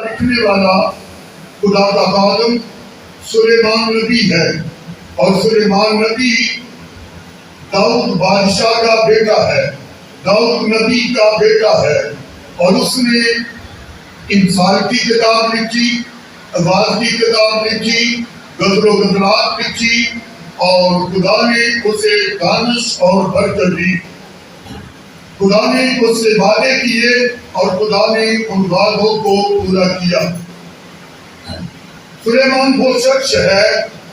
لکھنے والا خدا کا خادم سلیمان نبی ہے، اور سلیمان نبی داؤد بادشاہ کا بیٹا ہے، داؤد نبی کا بیٹا ہے، اور اس نے انسان کی کتاب لکھی، آواز کی کتاب لکھی، غزل و غزلات لکھی، اور خدا نے اسے دانش اور برکت دی۔ خدا نے اس سے وعدے کیے اور خدا نے ان وعدوں کو پورا کیا۔ سلیمان وہ شخص ہے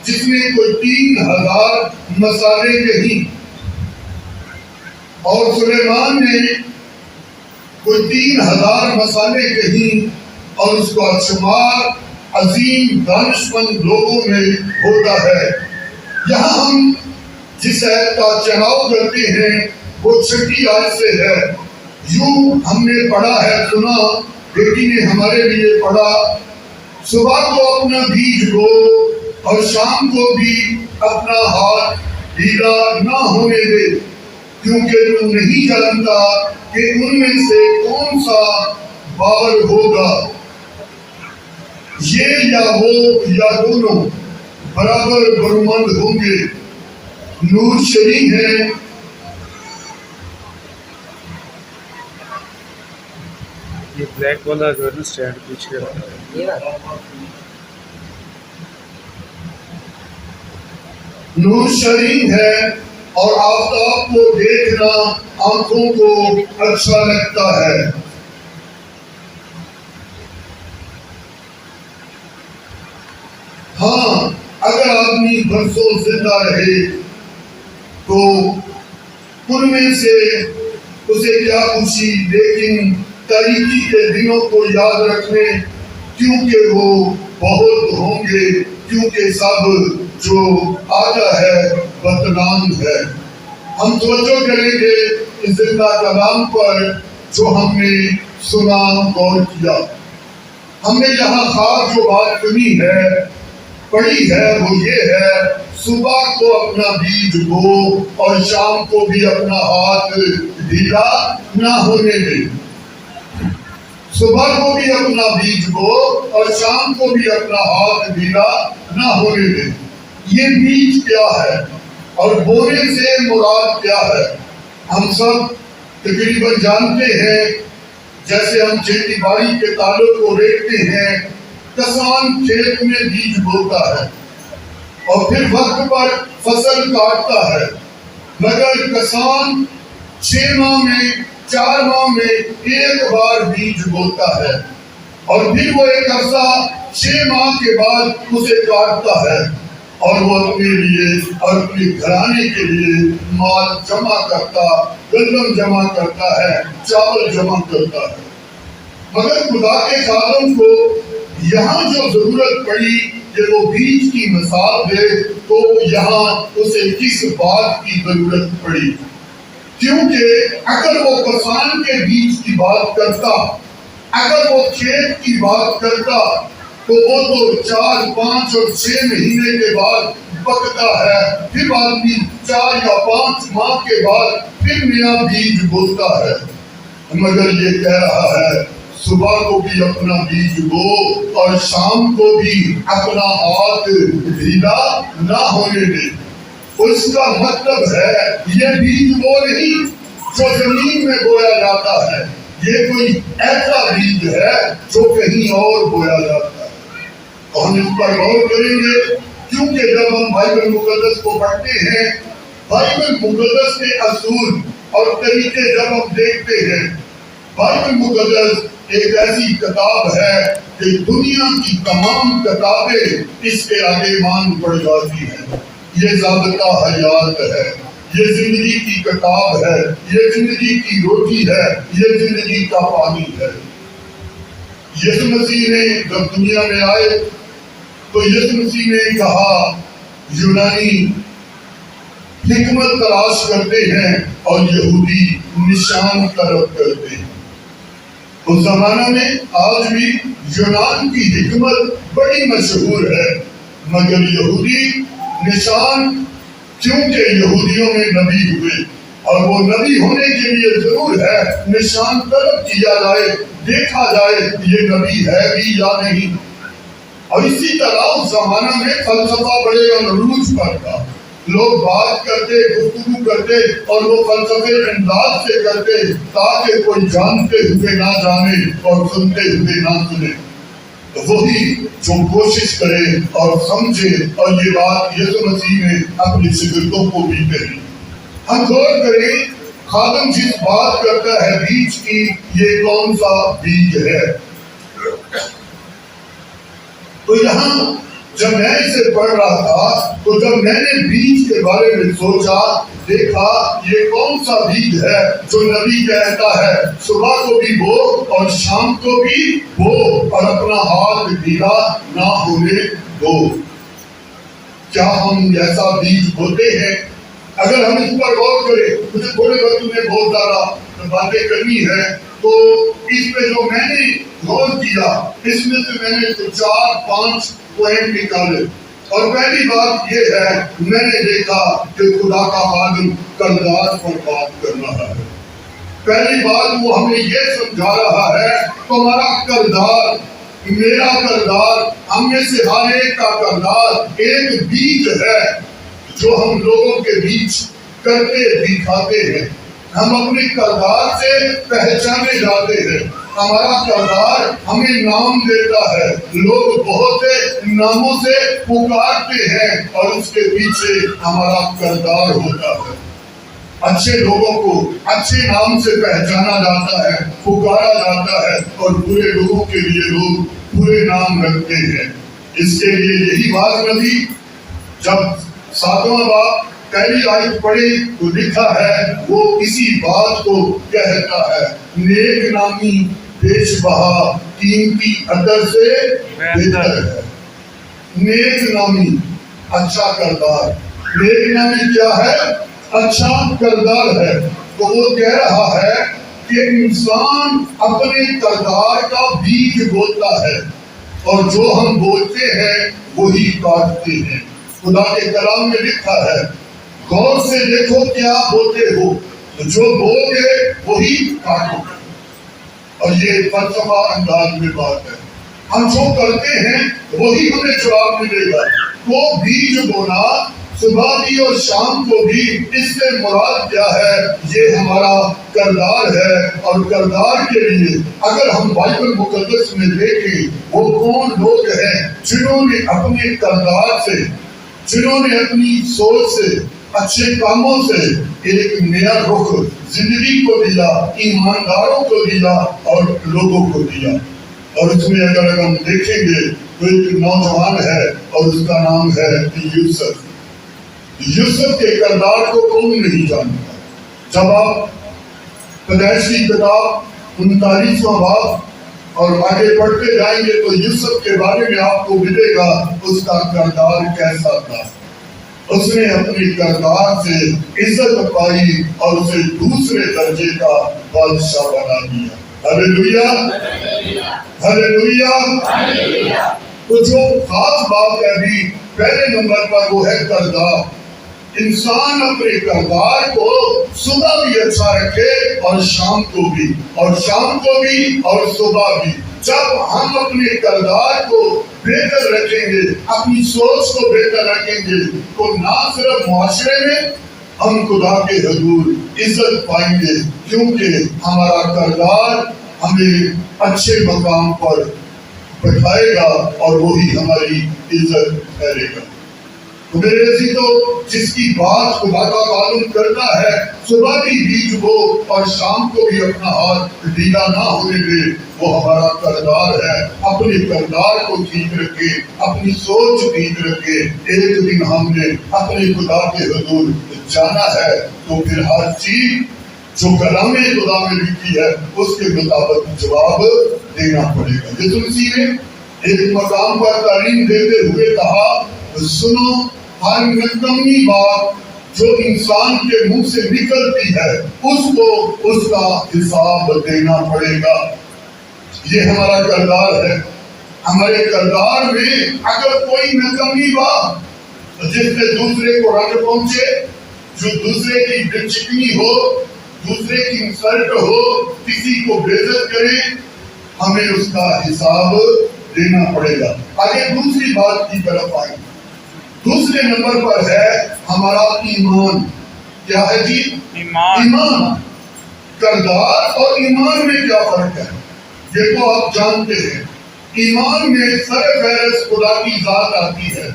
جس نے کوئی 3000 مسالے کہیں، اور سلیمان نے کوئی 3000 مسالے کہیں، اور اس کا شمار عظیم دانشمند لوگوں میں ہوتا ہے۔ یہاں ہم جس آیت کا چناؤ کرتے ہیں وہ 6 آیت سے ہے۔ یوں ہم نے پڑھا ہے، سنا، بیٹی نے ہمارے لیے پڑھا، صبح کو اپنا بیج بو اور شام کو بھی اپنا ہاتھ ڈھیلا نہ ہونے دے، کیونکہ تو نہیں جانتا کہ ان میں سے کون سا بار ہوگا، یہ یا وہ یا دونوں برابر برومند ہوں گے۔ نور شریف ہے، یہ بلیک والا جو ہے نا سٹینڈ پیچھے رہا ہے۔ نور شریف ہے اور آفتاب کو دیکھنا آنکھوں کو اچھا لگتا ہے۔ ہاں، اگر آدمی برسوں زندہ رہے تو ان میں سے اسے کیا خوشی، لیکن تاریکی کے دنوں کو یاد رکھنے، کیونکہ وہ بہت ہوں گے، کیونکہ سب جو آتا ہے بدنام ہے۔ ہم توجہ کریں گے اس زندہ کلام پر جو ہم نے سنا، غور کیا۔ ہم نے یہاں خاص جو بات سنی ہے، پڑھی ہے، وہ یہ ہے، صبح کو اپنا بیج بو اور شام کو بھی اپنا ہاتھ ڈھیلا نہ ہونے دے۔ صبح کو بھی اپنا بیج بو اور شام کو بھی اپنا ہاتھ ڈھیلا نہ ہونے دے۔ یہ بیج کیا ہے اور بونے سے مراد کیا ہے؟ ہم سب تقریباً جانتے ہیں، جیسے ہم کھیتی باڑی کے تعلق کو دیکھتے ہیں، کسان کھیت میں بیج بوتا ہے اور پھر وقت پر فصل کاٹتا ہے، مگر کسان 6 ماہ میں 4 ماہ میں ایک بار بیج بوتا ہے، اور پھر وہ ایک عرصہ 6 ماہ کے بعد اسے کاٹتا ہے، اور وہ اپنے لیے اور اپنے گھرانے کے لیے مال جمع کرتا، گندم جمع کرتا ہے، چاول جمع کرتا ہے۔ مگر خدا کے خادم کو یہاں جو ضرورت پڑی کہ وہ بیج کی مثال دے، تو یہاں اسے کس بات کی ضرورت پڑی؟ کیونکہ اگر وہ کسان کے بیج کی بات کرتا، اگر وہ کھیت کی بات کرتا، تو وہ تو 4، 5 اور 6 مہینے کے بعد پکتا ہے، پھر آدمی 4 یا 5 ماہ کے بعد پھر نیا بیج بوتا ہے۔ مگر یہ کہہ رہا ہے، صبح کو بھی اپنا بیج بو اور شام کو بھی اپنا ہاتھ ڈھیلا نہ ہونے دے۔ اس کا مطلب ہے یہ بیج وہ نہیں جو زمین میں بویا جاتا ہے، یہ کوئی ایسا بیج ہے جو کہیں اور بویا جاتا ہے۔ اور ہم اس پر غور کریں گے، کیونکہ جب ہم بائبل مقدس کو پڑھتے ہیں، بائبل مقدس کے اصول اور طریقے جب ہم دیکھتے ہیں، بائبل مقدس ایک ایسی کتاب ہے کہ دنیا کی تمام کتابیں اس کے آگے مان پڑ جاتی ہیں۔ یہ ضابطہ حیات ہے، یہ زندگی کی کتاب ہے، یہ زندگی کی روٹی ہے، یہ زندگی کا پانی ہے۔ یسوع مسیح نے جب دنیا میں آئے تو یسوع مسیح نے کہا، یونانی حکمت تلاش کرتے ہیں اور یہودی نشان طلب کرتے ہیں۔ اس زمانہ میں آج بھی یونان کی حکمت بڑی مشہور ہے، مگر یہودی نشان، کیونکہ یہودیوں میں نبی ہوئے، اور وہ نبی ہونے کے لیے ضرور ہے نشان طلب کیا جائے، دیکھا جائے یہ نبی ہے بھی یا نہیں۔ اور اسی طرح اس زمانہ میں فلسفہ بڑے عروج پر تھا، لوگ بات کرتے، گفتگو کرتے اور وہ فلسفے انداز سے کرتے تاکہ کوئی جانتے ہوئے نہ جانے اور سنتے ہوئے نہ سنے۔ وہی جو کوشش کرے اور سمجھے، اور یہ بات یسوع مسیح نے اپنے شاگردوں کو بھی کہی۔ ہم غور کریں، خادم جس بات کرتا ہے بیج کی، یہ کون سا بیج ہے؟ تو یہاں جب میں اسے پڑھ رہا تھا تو جب میں نے بیج کے بارے میں سوچا، دیکھا یہ کون سا بیج ہے جو نبی کہتا ہے صبح کو بھی بو اور شام کو بھی بو اور اپنا ہاتھ ڈھیلا نہ ہونے دو۔ کیا ہم ایسا بیج بوتے ہیں؟ اگر ہم اس پر غور کریں، مجھے تھوڑے وقت میں بہت زیادہ باتیں کرنی ہے، تو اس پہ جو میں نے غور کیا، اس میں سے میں نے 4-5 پوائنٹ نکالے۔ اور پہلی بات یہ ہے، میں نے دیکھا کہ خدا کا خادم کردار پر بات کر رہا ہے۔ پہلی بات وہ ہمیں یہ سمجھا رہا ہے، تمہارا کردار، میرا کردار، ہم میں سے ہر ایک کا کردار ایک بیج ہے جو ہم لوگوں کے بیچ کرتے دکھاتے ہیں۔ ہم اپنے کردار سے پہچانے جاتے ہیں۔ ہمارا کردار ہمیں نام دیتا ہے، لوگ بہت سے ناموں سے پکارتے ہیں اور اس کے پیچھے ہمارا کردار ہوتا ہے۔ اچھے لوگوں کو اچھے نام سے پہچانا جاتا ہے، پکارا جاتا ہے، اور برے لوگوں کے لیے لوگ برے نام رکھتے ہیں۔ اس کے لیے یہی بات نبی جب 7واں باب پہلی آیت پڑھی تو لکھا ہے، وہ اسی بات کو کہتا ہے، نیک نامی بیش بہا قیمتی عطر سے بہتر ہے۔ نیک نامی، اچھا کردار۔ نیک نامی کیا ہے؟ اچھا کردار ہے۔ تو وہ کہہ رہا ہے کہ انسان اپنے کردار کا بیج بوتا ہے، اور جو ہم بولتے ہیں وہی کاٹتے ہیں۔ خدا کے کلام میں لکھا ہے، غور سے دیکھو کیا بولتے ہو، جو بولے وہی کاٹو گے۔ اور یہ فلسفہ انداز میں بات ہے، ہم جو کرتے ہیں وہی ہمیں جواب ملے گا۔ تو بیج بونا صبح بھی اور شام کو بھی، اس سے مراد کیا ہے؟ یہ ہمارا کردار ہے۔ اور کردار کے لیے اگر ہم بائبل مقدس میں دیکھیں، وہ کون لوگ ہیں جنہوں نے اپنے کردار سے، جنہوں نے اپنی سوچ سے، اچھے کاموں سے ایک نیا رخ زندگی کو دیا، ایمانداروں کو دیا اور لوگوں کو دیا۔ اور اس میں اگر ہم دیکھیں گے تو ایک نوجوان ہے اور اس کا نام ہے یوسف۔ یوسف کے کردار کو کون نہیں جانتا؟ جب آپ پیدائش کی کتاب 39واں باب اور آگے پڑھتے جائیں گے تو یوسف کے بارے میں آپ کو ملے گا اس کا کردار کیسا تھا۔ اس نے اپنے کردار سے عزت پائی اور اسے دوسرے درجے کا بادشاہ بنا دیا۔ ہلیلویا، ہلیلویا۔ تو جو خاص بات ہے بھی پہلے نمبر پر وہ ہے کردار۔ انسان اپنے کردار کو صبح بھی اچھا رکھے اور شام کو بھی، اور شام کو بھی اور صبح بھی۔ جب ہم اپنے کردار کو بہتر رکھیں گے، اپنی سوچ کو بہتر رکھیں گے، تو نہ صرف معاشرے میں ہم خدا کے حضور عزت پائیں گے، کیونکہ ہمارا کردار ہمیں اچھے مقام پر بٹھائے گا اور وہی ہماری عزت کرے گا۔ تو میرے عزیزو، جس کی بات خدا کا معلوم کرتا ہے صبح بھی بیج بو اور شام کو بھی اپنا ہاتھ ڈھیلا نہ ہونے دے، وہ ہمارا کردار ہے۔ اپنے کردار کو ٹھیک رکھے، اپنی سوچ ٹھیک رکھے۔ ایک دن ہم نے اپنے خدا کے حضور جانا ہے، تو پھر ہر چیز جو کلام خدا میں لکھی ہے اس کے مطابق جواب دینا پڑے گا۔ یسوع مسیح نے ایک مقام پر تعلیم دیتے ہوئے کہا، سنو، ہر نکمی بات جو انسان کے منہ سے نکلتی ہے اس کو اس کا حساب دینا پڑے گا۔ یہ ہمارا کردار ہے۔ ہمارے کردار میں اگر کوئی نکمی بات جس سے دوسرے کو رنگ پہنچے، جو دوسرے کی بے چکنی ہو، دوسرے کی انسلٹ ہو، کسی کو بےعزت کریں ہمیں اس کا حساب دینا پڑے گا۔ آگے دوسری بات کی طرف آئیں۔ دوسرے نمبر پر ہے ہمارا ایمان۔ کیا ہے جی؟ ایمان۔ کردار اور ایمان میں کیا فرق ہے یہ تو آپ جانتے ہیں۔ ایمان میں سر فہرست خدا کی ذات آتی ہے۔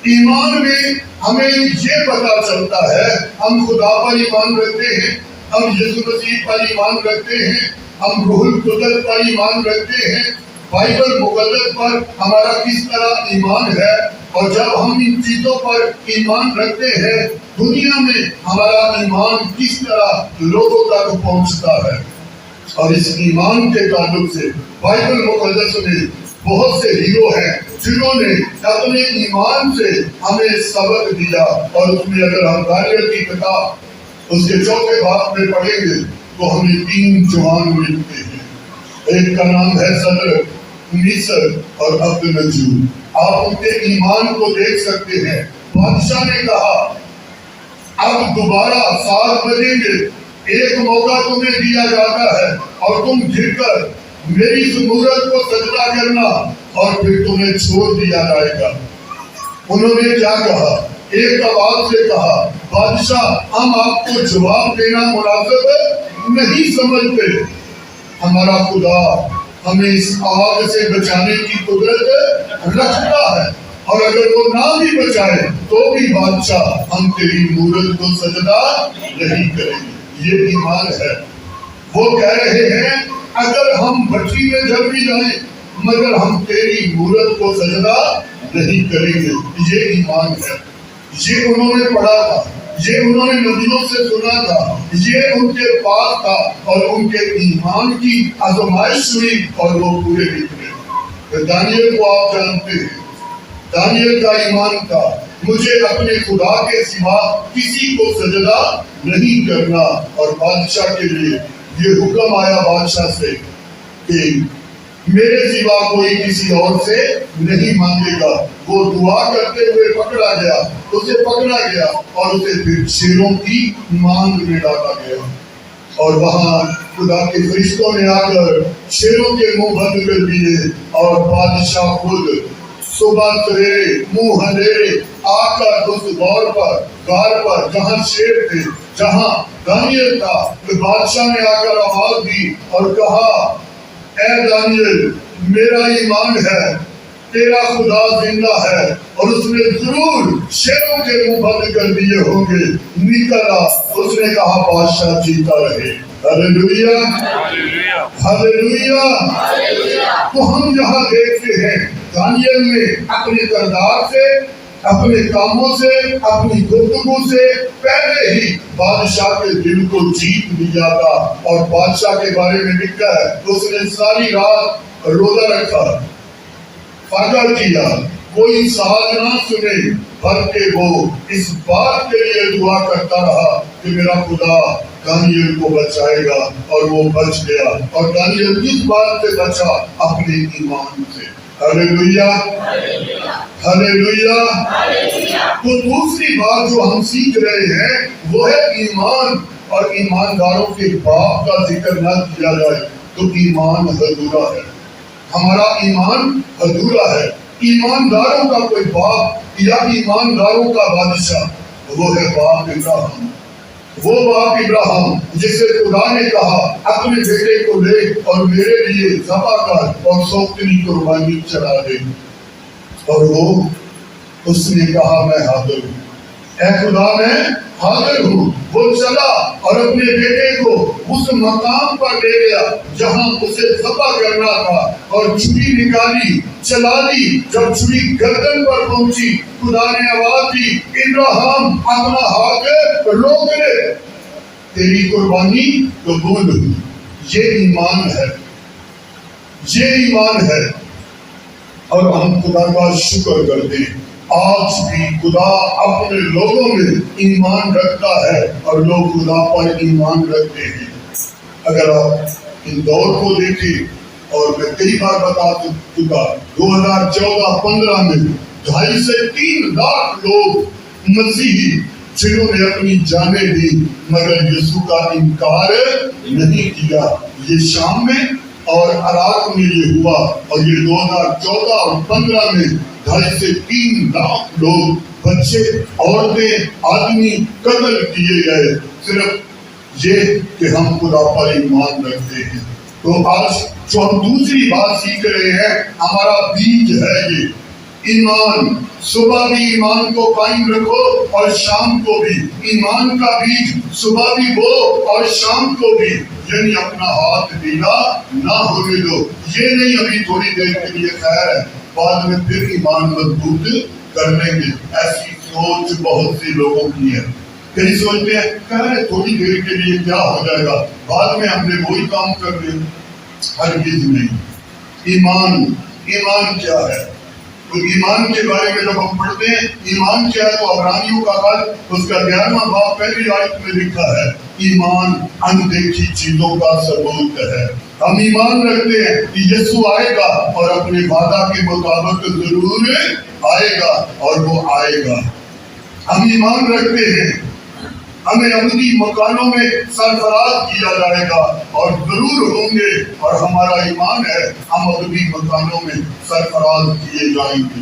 ایمان میں ہمیں یہ پتا چلتا ہے ہم خدا پر ایمان رکھتے ہیں، ہم یسوع مسیح پر ایمان رکھتے ہیں، ہم روح القدس پر ایمان رکھتے ہیں، بائبل مقدس پر ہمارا کس طرح ایمان ہے، اور جب ہم ان چیزوں پر ایمان رکھتے ہیں دنیا میں ہمارا ایمان کس طرح لوگوں تک پہنچتا ہے۔ اور اس ایمان کے تعلق سے بائبل مقدس میں بہت سے ہیرو ہیں جنہوں نے اپنے ایمان سے ہمیں سبق دیا، اور اس میں اگر ہم دانیل کی کتاب اس کے 4 باب میں پڑھیں گے تو ہمیں 3 جوان ملتے ہیں۔ ایک کا نام ہے صدرک، میثک اور عبدالنجور۔ آپ ان کے ایمان کو دیکھ سکتے ہیں۔ بادشاہ نے کہا اب دوبارہ 7 بجیں گے، ایک موقع تمہیں دیا جاتا ہے اور تم گر کر میری صورت کو سجدہ کرنا اور پھر تمہیں چھوڑ دیا جائے گا۔ انہوں نے کیا کہا؟ ایک آواز سے کہا بادشاہ ہم آپ کو جواب دینا مناسب نہیں سمجھتے، ہمارا خدا ہمیں اس آگ سے بچانے کی قدرت رکھتا ہے، اور اگر وہ نہ بھی بچائے تو بھی بادشاہ ہم تیری مورت کو سجدہ نہیں کریں گے۔ یہ ایمان ہے۔ وہ کہہ رہے ہیں اگر ہم بھٹی میں جل بھی جائیں مگر ہم تیری مورت کو سجدہ نہیں کریں گے۔ یہ ایمان ہے۔ یہ انہوں نے پڑھا تھا، یہ انہوں نے نبیوں سے سنا تھا، یہ ان کے پاس تھا، اور ان کے ایمان کی آزمائش ہوئی اور وہ پورے نکلے۔ دانیل کو آپ جانتے ہیں، دانیل کا ایمان تھا مجھے اپنے خدا کے سوا کسی کو سجدہ نہیں کرنا، اور بادشاہ کے لیے یہ حکم آیا بادشاہ سے کہ میرے سوا کوئی کسی اور سے نہیں مانگے گا۔ وہ دعا کرتے ہوئے پکڑا گیا، اسے پکڑا گیا اور اسے پھر شیروں کی مانگ میں ڈالا گیا، اور وہاں خدا کے فرشتوں نے آ کر شیروں کے منہ بند کر دیے، اور بادشاہ خود صبح سویرے منہ اندھیرے آ کر اس غار پر جہاں شیر تھے، جہاں دانیل تھا، بادشاہ نے آ کر آواز دی اور کہا اے دانیل میرا ایمان ہے تیرا خدا زندہ ہے، اور اس نے ضرور شیروں کے منہ بند کر دیے ہوں گے۔ نکلا، اس نے کہا بادشاہ جیتا رہے۔ ہلیلویا ہلیلویا۔ تو ہم یہاں دیکھتے ہیں دانیل نے اپنے کردار سے، اپنے کاموں سے، اپنی گفتگو سے پہلے ہی بادشاہ کے دل کو جیت لیا تھا، اور بادشاہ کے بارے میں لکھا ہے اس نے ساری رات روزہ رکھا، فکر کیا، کوئی ساز نہ سنے، بلکہ وہ اس بات کے لیے دعا کرتا رہا کہ میرا خدا دانیل کو بچائے گا، اور وہ بچ گیا، اور دانیل کس بات سے بچا؟ اپنے ایمان سے۔ ہلیلویا ہلیلویا۔ تو دوسری بات جو ہم سیکھ رہے ہیں وہ ہے ایمان، اور ایمانداروں کے باپ کا ذکر نہ کیا جائے تو ایمان ادھورا ہے۔ ہمارا ایمان ادھورا ہے۔ ایمانداروں کا کوئی باپ یا ایمانداروں کا بادشاہ وہ ہے باپ ابراہیم، وہ باپ ابراہیم جسے خدا نے کہا اپنے بیٹے کو لے اور میرے لیے ذبح کر اور سوختنی قربانی چڑھا دے، اور وہ اس نے کہا میں حاضر ہوں، اے خدا میں حاضر ہوں۔ وہ چلا اور اپنے بیٹے کو اس مقام پر لے گیا جہاں اسے ذبح کرنا تھا، اور چھری نکالی، چلا دی۔ جب چھری گردن پر پہنچی خدا نے آواز دی ابراہیم اپنا ہاتھ روک لے، تیری قربانی قبول ہوئی۔ یہ ایمان ہے، یہ ایمان ہے، اور ہم خدا کا شکر کرتے ہیں۔ آج بھی خدا اپنے لوگوں میں ایمان رکھتا ہے اور لوگ خدا پر ایمان رکھتے ہیں۔ اگر آپ ان دور کو دیکھیں، اور میں کئی بار بتا چکا 2014-15 میں 2.5 سے 3 لاکھ لوگ مسیحی جنہوں نے اپنی جانیں دی مگر یسوع کا انکار نہیں کیا۔ یہ شام میں اور عراق میں یہ ہوا، اور یہ 2014 اور 15 میں 2.5 سے 3 لاکھ لوگ، بچے، عورتیں، آدمی قتل کیے گئے صرف یہ کہ ہم خدا پر ایمان رکھتے ہیں۔ تو آج جو ہم دوسری بات سیکھ رہے ہیں، ہمارا بیج ہے یہ ایمان۔ صبح بھی ایمان کو قائم رکھو اور شام کو بھی ایمان کا بیج، صبح بھی بو اور شام کو بھی، یعنی اپنا ہاتھ ڈھیلا نہ ہونے دو۔ یہ نہیں ابھی تھوڑی دیر کے لیے خیر ہے، بعد میں پھر ایمان مضبوط کر لیں گے۔ ایسی سوچ بہت سی لوگوں کی ہے، کئی سوچتے ہیں کہ تھوڑی دیر کے لیے کیا ہو جائے گا، بعد میں ہم نے وہی کام کر لیا۔ ہرگز نہیں۔ ایمان کیا ہے؟ تو ایمان کے بارے میں جب ہم پڑھتے ہیں ایمان کیا ہے، تو عبرانیوں کا خط اس کا 11واں باب پہلی آیت میں لکھا ہے، ایمان اندیکھی چیزوں کا ثبوت ہے۔ ہم ایمان رکھتے ہیں کہ یسوع آئے گا اور اپنے وعدہ کے مطابق ضرور آئے گا، اور وہ آئے گا۔ ہم ایمان رکھتے ہیں ہمیں ابدی مکانوں میں سرفراز کیا جائے گا، اور ضرور ہوں گے، اور ہمارا ایمان ہے ہم ابدی مکانوں میں سرفراز کیے جائیں گے۔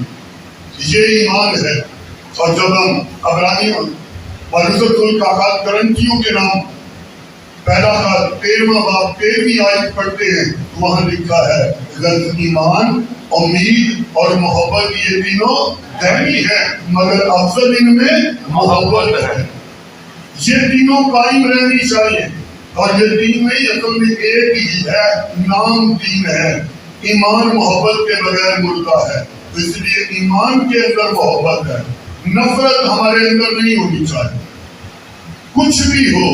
یہ ایمان ہے۔ اور جب ہم عبرانیوں اور رسول کا خط کرنتھیوں کے نام پہلا خط 13واں باب 13ویں آیت پڑھتے ہیں، وہاں لکھا ہے غرض ایمان، امید اور محبت یہ تینوں دائمی ہیں، مگر افضل ان میں محبت ہے۔ یہ تینوں قائم رہنی چاہیے، اور یہ دین نہیں، اصل میں ایک ہی ہے، نام دین ہے۔ ایمان محبت کے بغیر مردہ ہے، اس لیے ایمان کے اندر محبت ہے۔ نفرت ہمارے اندر نہیں ہونی چاہیے، کچھ بھی ہو،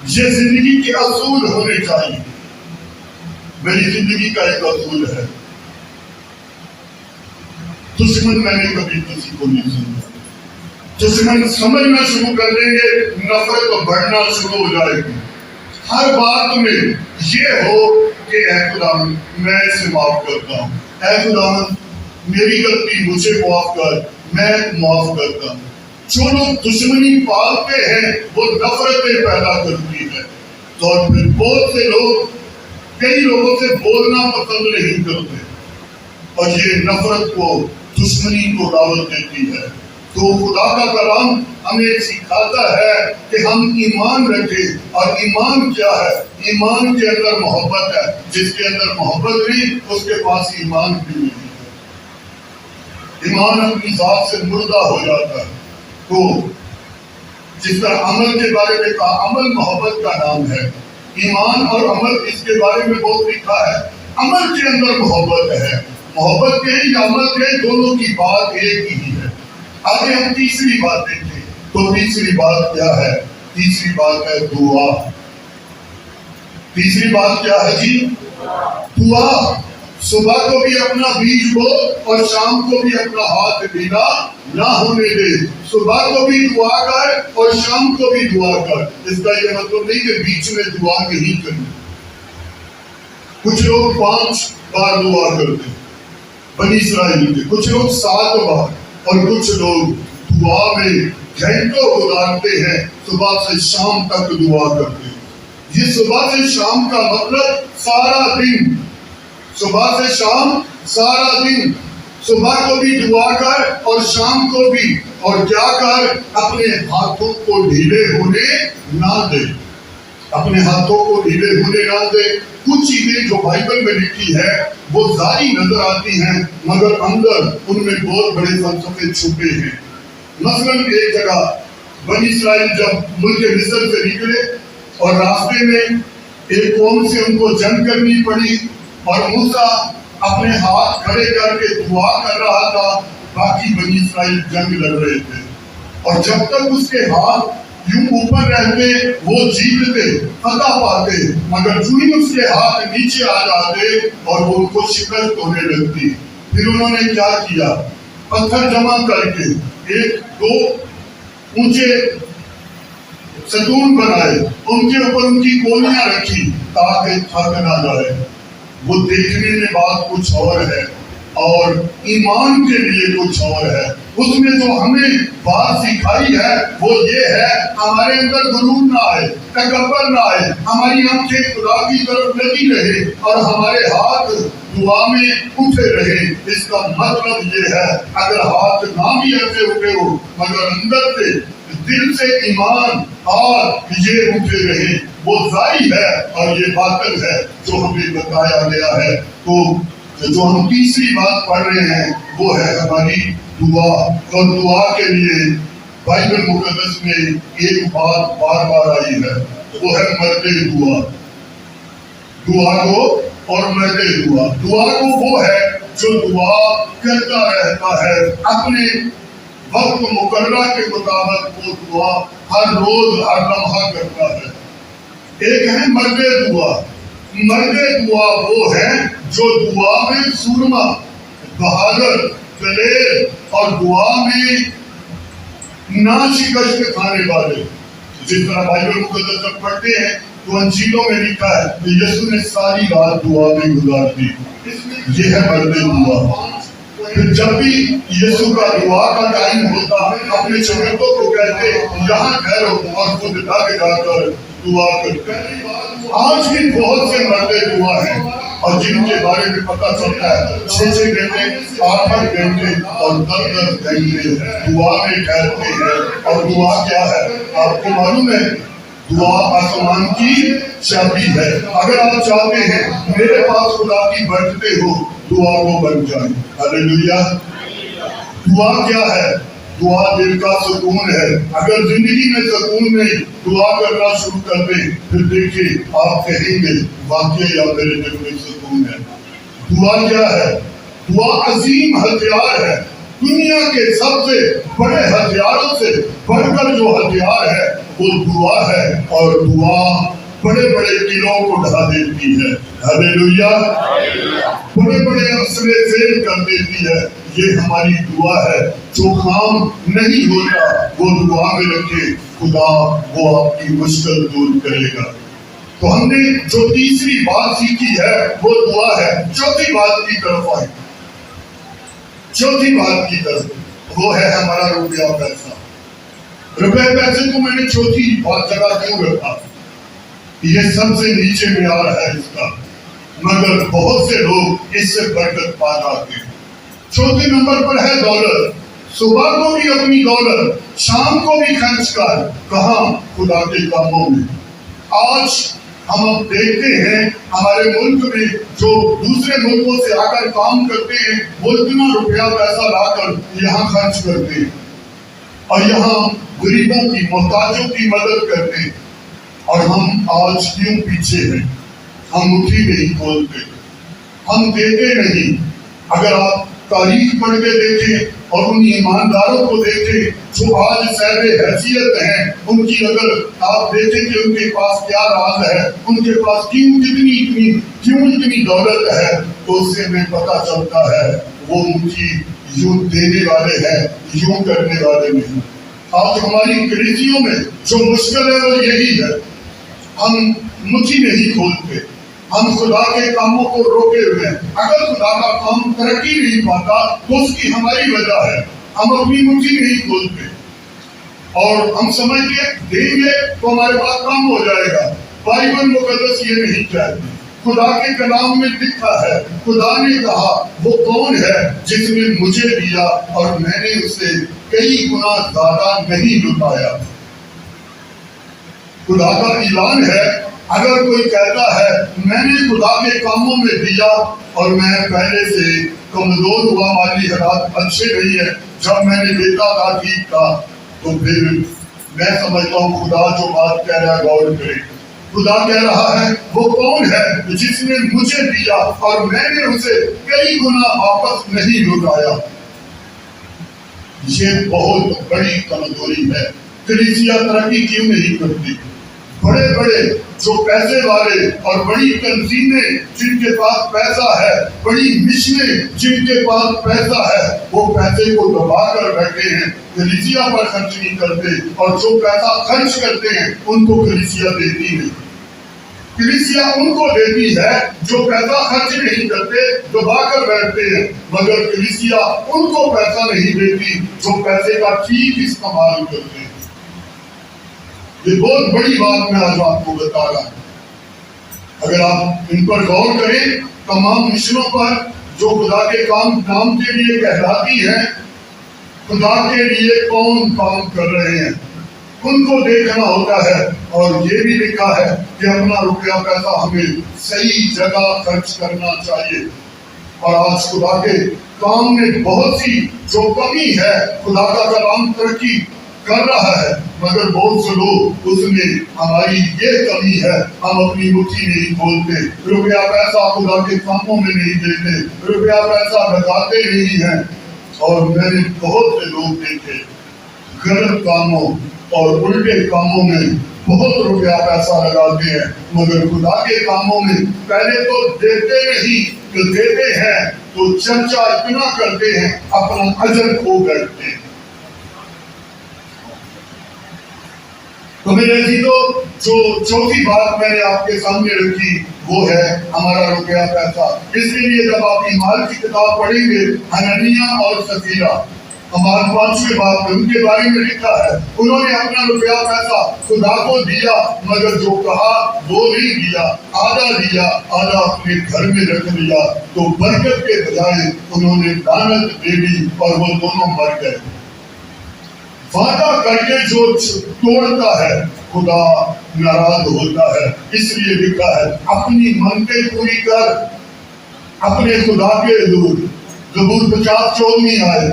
یہ زندگی کے اصول ہونے چاہیے۔ میری زندگی کا ایک اصول ہے، دشمن میں نے کبھی کسی کو نہیں سنا۔ دشمن سمجھنا شروع کر دیں گے، نفرت بڑھنا شروع ہو جائے گی۔ ہر بات میں یہ ہو کہ اے خداوند میں اسے معاف کرتا ہوں، اے خداوند میری غلطی مجھے معاف کر، میں معاف کرتا ہوں۔ جو لوگ دشمنی پالتے ہیں وہ نفرتیں پیدا کرتی ہے، تو پھر بہت سے لوگ کئی لوگوں سے بولنا پسند نہیں کرتے، اور یہ نفرت کو، دشمنی کو دعوت دیتی ہے۔ تو خدا کا کلام ہمیں سکھاتا ہے کہ ہم ایمان رکھیں، اور ایمان کیا ہے؟ ایمان کے اندر محبت ہے۔ جس کے اندر محبت نہیں اس کے پاس ایمان بھی نہیں ہے۔ ایمان اپنی ذات سے مردہ ہو جاتا ہے۔ تو جس طرح عمل کے بارے میں کہا، عمل محبت کا نام ہے۔ ایمان اور عمل اس کے بارے میں بہت لکھا ہے۔ عمل کے اندر محبت ہے، محبت کہیں یا عمل کہیں، دونوں کی بات ایک ہی ہے۔ آگے ہم تیسری بات دیکھیں، تو تیسری بات کیا ہے؟ تیسری بات ہے دعا۔ تیسری بات کیا ہے جی؟ دعا۔ صبح کو بھی اپنا بیج بو اور شام کو بھی اپنا ہاتھ ڈھیلا نہ ہونے دے۔ صبح کو بھی دعا کر اور شام کو بھی دعا کر۔ اس کا یہ مطلب نہیں کہ بیچ میں دعا نہیں کرنی۔ کچھ لوگ 5 بار دعا کرتے ہیں بنی اسرائیل کے، کچھ لوگ 7 بار، اور کچھ لوگ دعا میں گھنٹوں گزارتے ہیں، صبح سے شام تک دعا کرتے ہیں۔ یہ صبح سے شام کا مطلب سارا دن، صبح سے شام سارا دن۔ صبح کو بھی دعا کر اور شام کو بھی، اور کیا کر؟ اپنے ہاتھوں کو ڈھیلے ہونے نہ دے، اپنے ہاتھوں کو ڈھیلے ہونے نہ دے۔ کچھ چیزیں جو بائبل میں لکھی ہے وہ ظاہری نظر آتی ہیں، مگر اندر ان میں بہت بڑے فلسفے چھپے ہیں۔ مثلاً ایک جگہ بنی اسرائیل جب ملک مصر سے نکلے اور راستے میں ایک قوم سے ان کو جنگ کرنی پڑی، اور موسیٰ اپنے ہاتھ کھڑے کر کے دعا کر رہا تھا، باقی بنی اسرائیل جنگ لڑ رہے تھے، اور جب تک اس کے ہاتھ یوں اوپر رہتے وہ جیتتے، فتح پاتے، مگر جو ہی اس کے ہاتھ نیچے آ جاتے اور وہ ان کو شکست ہونے لگتی۔ پھر انہوں نے کیا کیا؟ پتھر جمع کر کے 1-2 اونچے ستون بنائے، ان کے اوپر ان کی گولیاں رکھی تاکہ تھک نہ جائے۔ وہ دیکھنے میں بات کچھ اور ہے، اور ایمان کے لیے کچھ اور ہے. اس میں جو ہمیں بات سکھائی ہے وہ یہ ہے ہمارے اندر غرور نہ آئے, تکبر نہ آئے, ہماری آنکھیں خدا کی طرف لگی رہے اور ہمارے ہاتھ دعا میں اٹھے رہے. اس کا مطلب یہ ہے اگر ہاتھ نہ بھی ایسے اٹھے ہو مگر اندر سے دل سے ایمان اور یہ اٹھے رہے, وہ ظاہر ہے اور یہ باطل ہے جو ہمیں بتایا گیا ہے. تو جو ہم تیسری بات پڑھ رہے ہیں وہ ہے ہماری دعا. اور دعا کے لیے بائبل مقدس میں ایک بات بار بار آئی ہے, وہ ہے مرد دعا. دعا کو اور مرد دعا. دعا کو وہ ہے جو دعا کرتا رہتا ہے اپنے وقت مقررہ کے مطابق, وہ دعا ہر روز ہر لمحہ کرتا ہے. ایک ہے مرد دعا. مرد دعا وہ ہے جو دعا میں سورما, بہادر, دلیر اور دعا میں نا شکست کھانے والے. جس طرح بائبل مقدس میں پڑھتے ہیں تو انجیلوں میں لکھا ہے کہ یسوع نے ساری رات دعا میں گزار دی. یہ ہے مرد دعا. پھر جب بھی یسوع کا دعا کا ٹائم ہوتا اپنے شاگردوں کو کہتے یہاں ٹھہرو اور خود ڈھک جا کر دعا کرتے. آج بھی بہت سے مرد دعا ہیں اور جن کے بارے میں پتہ چلتا ہے 6 گھنٹے 8 گھنٹے اور 10 گھنٹے دعا میں ٹھہرتے ہیں. اور دعا کیا ہے آپ کو معلوم ہے؟ دعا آسمان کی چابی ہے. اگر آپ چاہتے ہیں میرے پاس خدا کی برکتیں ہو, دعا کو بن جائیں. ہاللیلویا. دعا کیا ہے؟ دعا دل کا سکون ہے. اگر زندگی میں سکون نہیں, دعا کرنا شروع کر دیں, پھر دیکھیں آپ کہیں گے واقعی یا میرے دل میں سکون ہے. دعا کیا ہے؟ دعا عظیم ہتھیار ہے. دنیا کے سب سے بڑے ہتھیاروں سے بڑھ کر جو ہتھیار ہے وہ دعا ہے, اور دعا بڑے بڑے قلعوں کو ڈھا دیتی ہے. ہاللیلویا. بڑے بڑے اسلحے فیل کر دیتی ہے. یہ ہماری دعا ہے. جو کام نہیں ہوتا وہ دعا میں رکھے, خدا وہ آپ کی مشکل دور کرے گا. تو ہم نے جو تیسری بات سیکھی ہے وہ دعا ہے. چوتھی بات کی طرف آئے. چوتھی بات کی طرف وہ ہے ہمارا روپیہ پیسہ. روپے پیسے کو میں نے چوتھی جگہ کیوں رکھا؟ یہ سب سے نیچے معیار ہے اس کا, مگر بہت سے لوگ اس سے برکت پا جاتے ہیں. چوتھے نمبر پر ہے دولت. صبح کو بھی اپنی دولت, شام کو بھی خرچ کر. کہاں؟ خدا کے کاموں میں. آج ہم اب دیکھتے ہیں ہمارے ملک میں جو دوسرے ملکوں سے آ کر کام کرتے ہیں وہ اتنا روپیہ پیسہ لا کر یہاں خرچ کرتے ہیں اور یہاں غریبوں کی, محتاجوں کی مدد کرتے ہیں. اور ہم آج کیوں پیچھے ہیں؟ ہم مٹھی نہیں کھولتے, ہم دیتے نہیں. اگر آپ تاریخ پڑھ کے دیکھیں اور ان ایمانداروں کو دیکھیں جو آج صاحب حیثیت ہیں, ان کی اگر آپ دیکھیں کہ ان کے پاس کیا راز ہے, ان کے پاس کیوں اتنی دولت ہے, تو اس سے ہمیں پتہ چلتا ہے وہ مٹھی یوں دینے والے ہیں, یوں کرنے والے نہیں. آج ہماری کلیسیوں میں جو مشکل ہے وہ یہی ہے, ہم مٹھی نہیں کھولتے, ہم خدا کے کاموں کو روکے ہوئے ہیں. اگر خدا کا کام ترقی نہیں پاتا تو اس کی ہماری وجہ ہے, ہم اپنی مٹھی نہیں کھولتے اور ہم سمجھتے دیں گے تو ہمارے پاس کام ہو جائے گا. بائبل مقدس یہ نہیں کہتی. خدا کے کلام میں لکھا ہے, خدا نے کہا وہ کون ہے جس نے مجھے دیا اور میں نے اسے کئی گنا زیادہ نہیں لٹایا. خدا کا اعلان ہے, اگر کوئی کہتا ہے میں نے خدا کے کاموں میں دیا اور میں پہلے سے کمزور ہوا, مالی حالات اچھے نہیں ہے, جب میں نے دیتا تھا ٹھیک تھا, تو پھر میں سمجھتا ہوں خدا جو بات کہہ رہا ہے غور کرے. خدا کہہ رہا ہے وہ کون ہے جس نے مجھے دیا اور میں نے اسے کئی گنا واپس نہیں لوٹایا. یہ بہت بڑی کمزوری ہے. کلیسیا ترقی کیوں نہیں کرتی؟ بڑے بڑے جو پیسے والے اور بڑی تنظیمیں جن کے پاس پیسہ ہے, بڑی مشنیں جن کے پاس پیسہ ہے, وہ پیسے کو دبا کر بیٹھے ہیں, کلیسیا پر خرچ نہیں کرتے, اور جو پیسہ خرچ کرتے ہیں ان کو کلیسیا دیتی نہیں. کلیسیا ان کو دیتی ہے جو پیسہ خرچ نہیں کرتے، دبا کر بیٹھتے ہیں، مگر کلیسیا ان کو پیسہ نہیں دیتی جو پیسے کا ٹھیک استعمال کرتے ہیں۔ یہ بہت بڑی بات میں آج آپ کو بتا رہا ہوں۔ اگر آپ ان پر غور کریں، تمام مشنوں پر جو خدا کے کام کے لیے کہلاتی ہیں، خدا کے لیے کون کام کر رہے ہیں، ان کو دیکھنا ہوتا ہے۔ اور یہ بھی لکھا ہے کہ اپنا روپیہ پیسہ ہمیں صحیح جگہ خرچ کرنا چاہیے۔ اور آج خدا کے کام میں بہت سی جو کمی ہے، خدا کا کلام ترقی کر رہا ہے، مگر بہت سے لوگ اس میں ہماری یہ کمی ہے، ہم اپنی مٹھی نہیں کھولتے، روپیہ پیسہ خدا کے کاموں میں نہیں دیتے، روپیہ پیسہ لگاتے نہیں ہیں۔ اور میں نے بہت سے لوگ دیکھے غلط کاموں اور الٹے کاموں میں بہت روپیہ پیسہ لگاتے ہیں، مگر خدا کے کاموں میں پہلے تو دیتے نہیں، تو دیتے ہیں تو چرچا اتنا کرتے ہیں، اپنا اجر کھو بیٹھتے ہیں۔ تو میرے عزیزو، جو چوتھی بات میں نے آپ کے سامنے رکھی وہ ہے ہمارا روپیہ پیسہ۔ اس لیے جب آپ ایمان کی کتاب پڑھیں گے، حنانیہ اور سفیرہ، ہمارے 5ویں باب میں ان کے بارے میں لکھا ہے، انہوں نے اپنا روپیہ پیسہ خدا کو دیا، مگر جو کہا وہ نہیں دیا، آدھا دیا، آدھا اپنے گھر میں رکھ لیا۔ تو برکت کے بجائے انہوں نے لعنت دے دی اور وہ دونوں مر گئے۔ وعدہ کر کے جو توڑتا ہے خدا ناراض ہوتا ہے۔ اس لیے لکھا ہے اپنی منتیں پوری کر اپنے خدا کے حضور۔ زبور 50:14 آئے،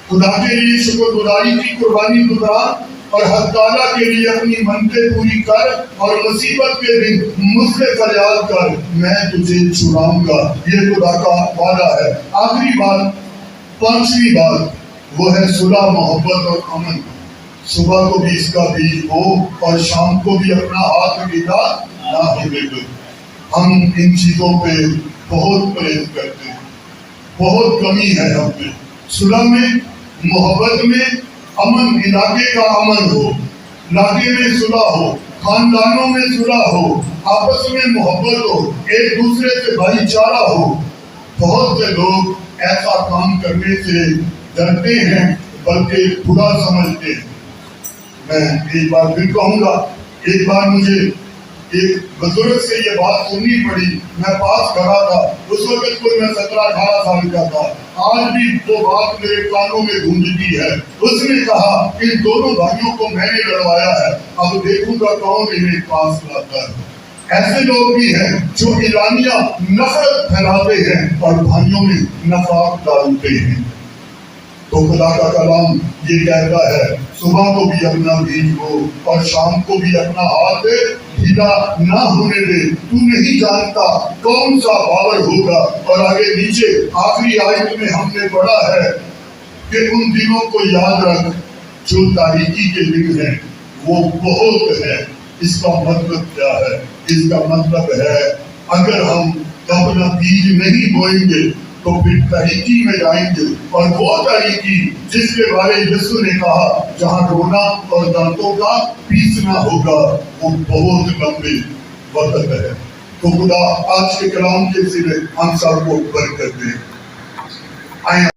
خدا کے لیے شکر گزاری کی قربانی گزار اور حق تعالیٰ کے لیے اپنی منتیں پوری کر اور مصیبت کے دن مجھ سے فریاد کر، میں تجھے چھڑاؤں گا۔ یہ خدا کا وعدہ ہے۔ آخری بات، 5ویں بات، وہ ہے صلح، محبت اور امن۔ صبح کو بھی اس کا بیج بو اور شام کو بھی اپنا ہاتھ گیلا نہ ہونے دو۔ ہم ان چیزوں پہ بہت پرہیز کرتے ہیں، بہت کمی ہے ہم میں۔ صلح میں، محبت میں، امن، علاقے کا امن ہو، علاقے میں صلح ہو، خاندانوں میں صلح ہو، آپس میں محبت ہو، ایک دوسرے سے بھائی چارہ ہو۔ بہت سے لوگ ایسا کام کرنے سے ڈرتے ہیں بلکہ برا سمجھتے ہیں۔ میں ایک بار پھر کہوں گا، ایک بار مجھے ایک بزرگ سے یہ بات سننی پڑی، میں پاس کھڑا تھا، اس وقت کوئی میں 17-18 سال کا تھا، آج بھی وہ بات میرے کانوں میں گونجتی ہے۔ اس نے کہا ان دونوں بھائیوں کو میں نے لڑوایا ہے، اب دیکھوں گا کون انہیں پاس لاتا ہے۔ ایسے لوگ بھی ہیں جو اعلانیہ نفرت پھیلاتے ہیں اور بھائیوں میں نفاق ڈالتے ہیں۔ تو خدا کا کلام یہ کہتا ہے صبح کو بھی اپنا بیج بو اور شام کو بھی اپنا ہاتھ ڈھیلا نہ ہونے دے، تو نہیں جانتا کون سا باور ہوگا۔ اور آگے نیچے آخری آیت میں ہم نے پڑھا ہے کہ ان دنوں کو یاد رکھ جو تاریکی کے دن ہیں، وہ بہت ہے۔ اس کا مطلب کیا ہے؟ اس کا مطلب ہے اگر ہم اپنا بیج نہیں بوئیں گے تو پھر تاریکی میں جائیں گے، اور وہ تاریکی جس کے بارے یسوع نے کہا جہاں رونا اور دانتوں کا پیسنا ہوگا، وہ بہت لمبے وقت ہے۔ تو خدا آج کے کلام کے ذریعے ہم سب کو برکت دے۔